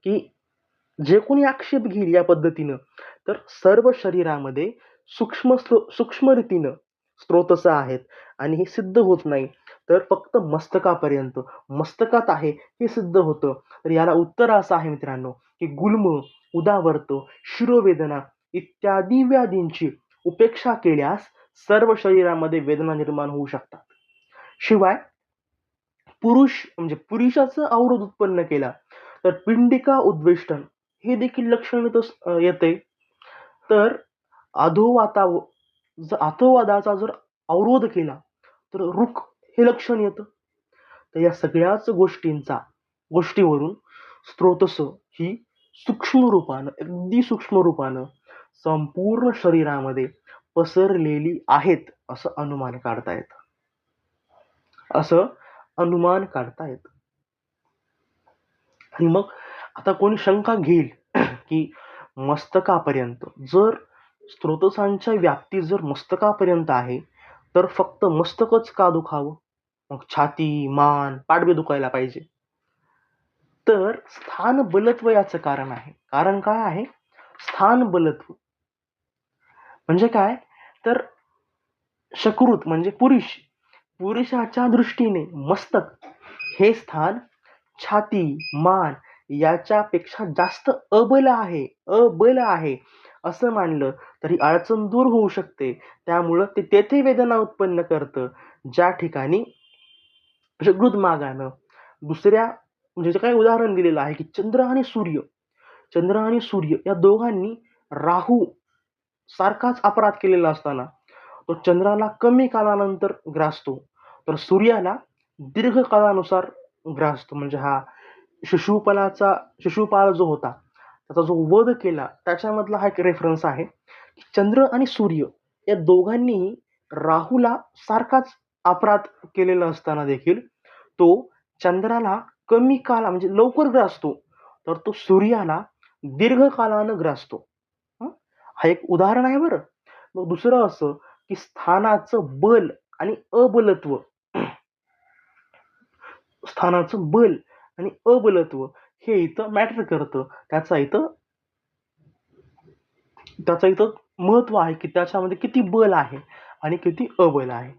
की जे कोणी आक्षेप घेईल या पद्धतीनं, तर सर्व शरीरामध्ये सूक्ष्म रीतीनं स्त्रोतस आहेत आणि हे सिद्ध होत नाही, तर फक्त मस्तकात आहे हे सिद्ध होतं. तर याला उत्तर असं आहे मित्रांनो की गुल्म, उदावर्त, शिरोवेदना इत्यादी व्याधींची उपेक्षा केल्यास सर्व शरीरामध्ये वेदना निर्माण होऊ शकतात. शिवाय पुरुषाचं अवरोध उत्पन्न केला तर पिंडिका उद्वेष्टन हे देखील लक्षण येते. तर अधोवादाचा जर अवरोध केला तर रुख हे लक्षण येतं. तर या सगळ्याच गोष्टीवरून स्त्रोतस ही अगदी सूक्ष्म रूपानं संपूर्ण शरीरामध्ये पसरलेली आहेत असं अनुमान काढता येतं. आणि मग आता कोणी शंका घेईल की मस्तकापर्यंत, जर स्रोतसांच्या व्याप्ती जर मस्तकापर्यंत आहे, तर फक्त मस्तकच का दुखावं? मग छाती, मान, पाठबी दुखायला पाहिजे. तर स्थान बलत्व याचं कारण आहे. कारण काय आहे? स्थान बलत्व म्हणजे काय? तर शकृत म्हणजे पुरुषाच्या दृष्टीने मस्तक हे स्थान छाती, मान याच्यापेक्षा जास्त अबल आहे असं मानलं तरी अडचण दूर होऊ शकते. त्यामुळं ते तेथे वेदना उत्पन्न करतं, ज्या ठिकाणी जगृत मागानं दुसऱ्या म्हणजे जे काही उदाहरण दिलेलं आहे की चंद्र आणि सूर्य या दोघांनी राहू सारखाच अपराध केलेला असताना तो चंद्राला कमी कालानंतर ग्रासतो, तर सूर्याला दीर्घ काळानुसार ग्रासतो. म्हणजे हा शिशुपाल जो होता त्याचा जो वध केला त्याच्यामधला हा एक रेफरन्स आहे. चंद्र आणि सूर्य या दोघांनीही राहूला सारखाच अपराध केलेला असताना देखील तो चंद्राला कमी काला म्हणजे लवकर ग्रासतो, तर तो सूर्याला दीर्घकाळानं ग्रासतो. हा एक उदाहरण आहे बरं. मग दुसरं असं की स्थानाचं बल आणि अबलत्व स्थानाचं बल आणि अबलत्व हे इथं मॅटर करतं. त्याचं इथं महत्व आहे की त्याच्यामध्ये किती बल आहे आणि किती अबल आहे.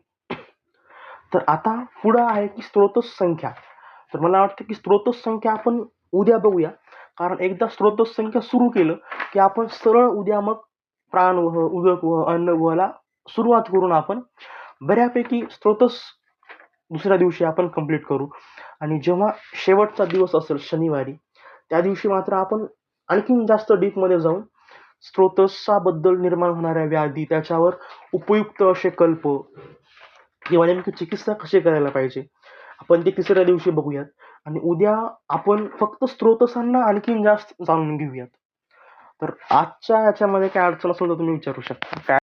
तर आता पुढं आहे की स्त्रोतसंख्या. तर मला वाटतं की स्त्रोतसंख्या आपण उद्या बघूया, कारण एकदा स्त्रोतसंख्या सुरू केलं की आपण सरळ उद्या मग प्राणवह, उदकवह, अन्नवहला सुरुवात करून आपण बऱ्यापैकी दुसऱ्या दिवशी आपण कंप्लीट करू. आणि जेव्हा शेवटचा दिवस असेल शनिवारी, त्या दिवशी मात्र आपण आणखीन जास्त डीपमध्ये जाऊन स्त्रोतसाबद्दल निर्माण होणाऱ्या व्याधी, त्याच्यावर उपयुक्त असे कल्प किंवा नेमकी चिकित्सा कशी करायला पाहिजे, आपण ते तिसऱ्या दिवशी बघूयात. आणि उद्या आपण फक्त स्त्रोतसांना आणखीन जास्त जाणून घेऊयात. तर आजच्या याच्यामध्ये काय अडचण असेल तर तुम्ही विचारू शकता. काय